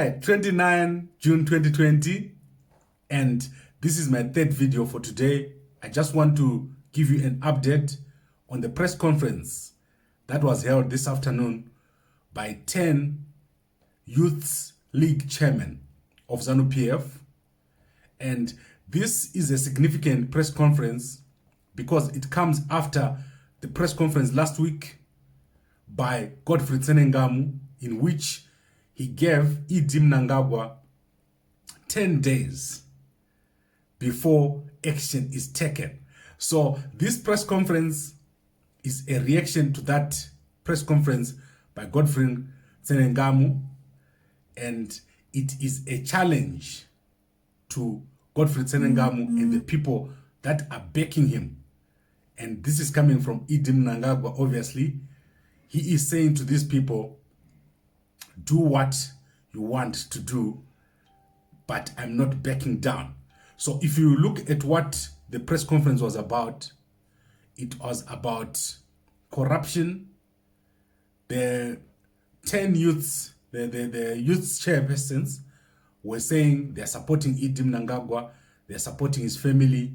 29 June 2020, and this is my third video for today. I just want to give you an update on the press conference that was held this afternoon by 10 Youth League chairmen of ZANU-PF. And this is a significant press conference because it comes after the press conference last week by Godfrey Tsenengamu, in which he gave Mnangagwa 10 days before action is taken. So this press conference is a reaction to that press conference by Godfrey Tsenengamu, and it is a challenge to Godfrey Tsenengamu and the people that are backing him. And this is coming from Mnangagwa, obviously. He is saying to these people, do what you want to do, but I'm not backing down. So if you look at what the press conference was about, it was about corruption. The 10 youths, the youth chairpersons were saying they're supporting Mnangagwa, they're supporting his family,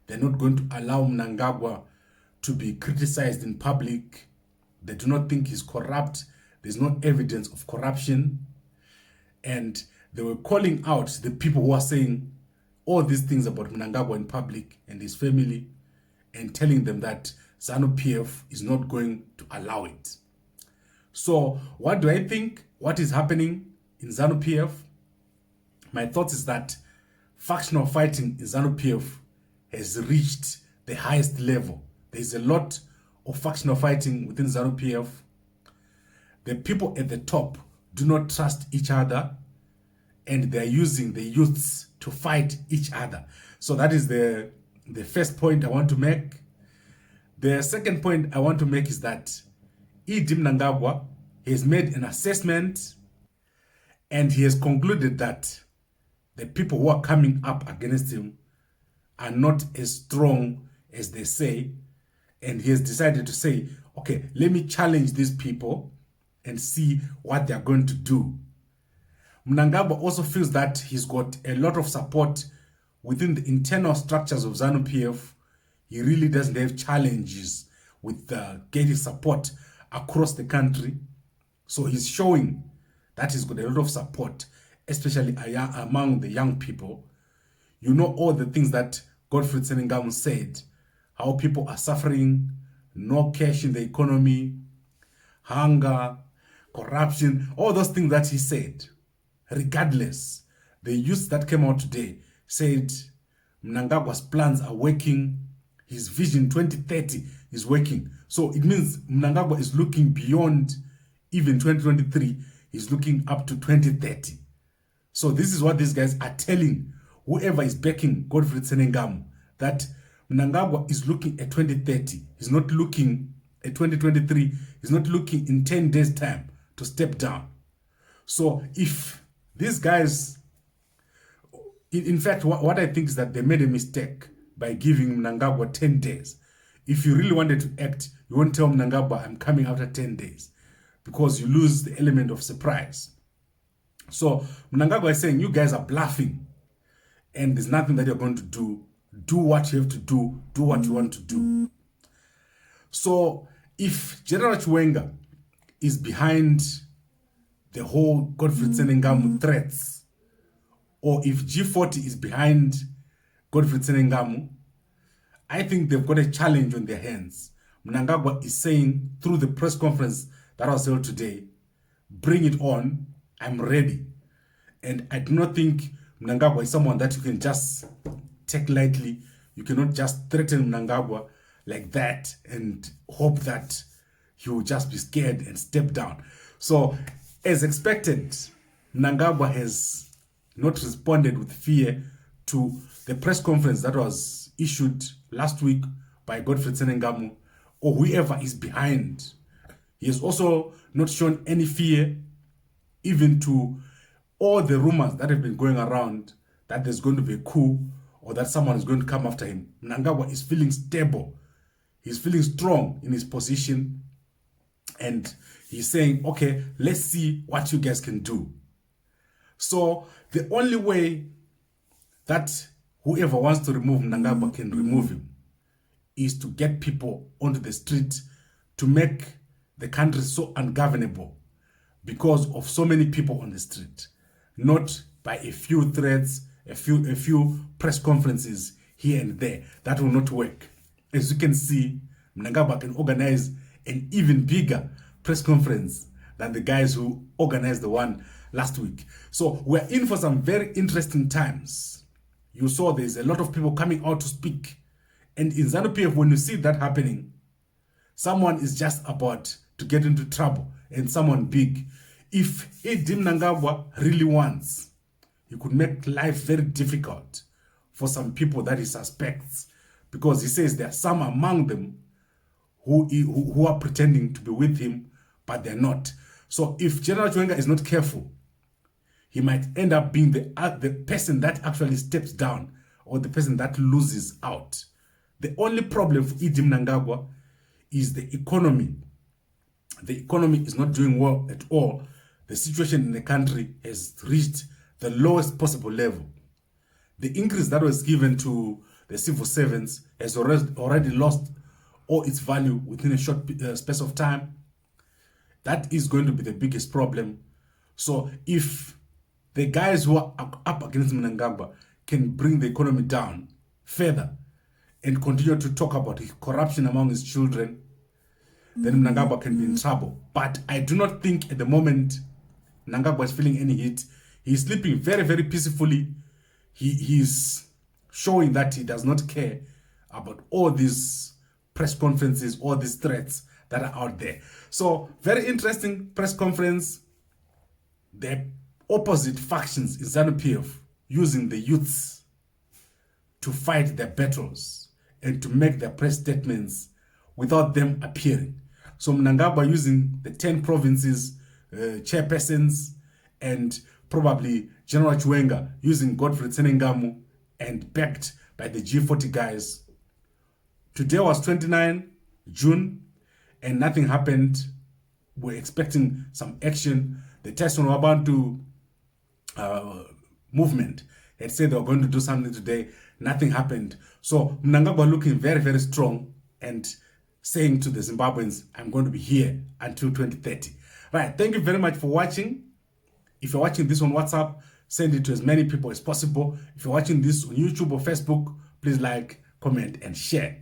they're not going to allow Mnangagwa to be criticized in public. They do not think he's corrupt. There's no evidence of corruption. And they were calling out the people who are saying all these things about Mnangagwa in public and his family, and telling them that ZANU-PF is not going to allow it. So what do I think? What is happening in ZANU-PF? My thought is that factional fighting in ZANU-PF has reached the highest level. There's a lot of factional fighting within ZANU-PF. The people at the top do not trust each other, and they're using the youths to fight each other. So that is the first point I want to make. The second point I want to make is that Mnangagwa has made an assessment, and he has concluded that the people who are coming up against him are not as strong as they say. And he has decided to say, okay, let me challenge these people and see what they're going to do. Mnangagwa also feels that he's got a lot of support within the internal structures of ZANU-PF. He really doesn't have challenges with getting support across the country. So he's showing that he's got a lot of support, especially among the young people. You know all the things that Godfrey Tsenengamu said, how people are suffering, no cash in the economy, hunger, corruption, all those things that he said. Regardless, the youth that came out today said Mnangagwa's plans are working, his vision 2030 is working. So it means Mnangagwa is looking beyond even 2023, he's looking up to 2030. So this is what these guys are telling whoever is backing Godfrey Tsenengamu, that Mnangagwa is looking at 2030. He's not looking at 2023. He's not looking in 10 days' time to step down. So if these guys, in fact, what I think is that they made a mistake by giving Mnangagwa 10 days. If you really wanted to act, you won't tell Mnangagwa, I'm coming after 10 days, because you lose the element of surprise. So Mnangagwa is saying, you guys are bluffing, and there's nothing that you're going to do. Do what you have to do what you want to do. So if General Chiwenga is behind the whole Godfrey Tsenengamu threats, or if G40 is behind Godfrey Tsenengamu, I think they've got a challenge on their hands. Mnangagwa is saying through the press conference that was held today, bring it on, I'm ready. And I do not think Mnangagwa is someone that you can just take lightly. You cannot just threaten Mnangagwa like that and hope that he will just be scared and step down. So as expected, Mnangagwa has not responded with fear to the press conference that was issued last week by Godfrey Tsenengamu, or whoever is behind. He has also not shown any fear even to all the rumors that have been going around that there's going to be a coup or that someone is going to come after him. Mnangagwa is feeling stable. He's feeling strong in his position. And he's saying, okay, let's see what you guys can do. So the only way that whoever wants to remove Mnangagwa can remove him is to get people onto the street to make the country so ungovernable because of so many people on the street, not by a few threats, a few press conferences here and there. That will not work. As you can see, Mnangagwa can organize an even bigger press conference than the guys who organized the one last week. So we're in for some very interesting times. You saw there's a lot of people coming out to speak. And in ZANU-PF, when you see that happening, someone is just about to get into trouble, and someone big. If Mnangagwa really wants, he could make life very difficult for some people that he suspects, because he says there are some among them who are pretending to be with him, but they're not. So if General Chiwenga is not careful, he might end up being the person that actually steps down, or the person that loses out. The only problem for Mnangagwa is the economy. The economy is not doing well at all. The situation in the country has reached the lowest possible level. The increase that was given to the civil servants has already lost all its value within a short space of time. That is going to be the biggest problem. So if the guys who are up against Mnangagwa can bring the economy down further and continue to talk about corruption among his children, then Mnangagwa can be in trouble. But I do not think at the moment Mnangagwa is feeling any heat. He's sleeping very, very peacefully. He's showing that he does not care about all these press conferences, all these threats that are out there. So, very interesting press conference. The opposite factions in ZANU-PF using the youths to fight their battles and to make their press statements without them appearing. So Mnangagwa using the 10 provinces, chairpersons, and probably General Chiwenga using Godfrey Tsenengamu, and backed by the G40 guys. Today was 29 June, and nothing happened. We're expecting some action. The Tyson Wabantu movement had said they were going to do something today. Nothing happened. So Mnangagwa looking very, very strong and saying to the Zimbabweans, I'm going to be here until 2030. Right, thank you very much for watching. If you're watching this on WhatsApp, send it to as many people as possible. If you're watching this on YouTube or Facebook, please like, comment, and share.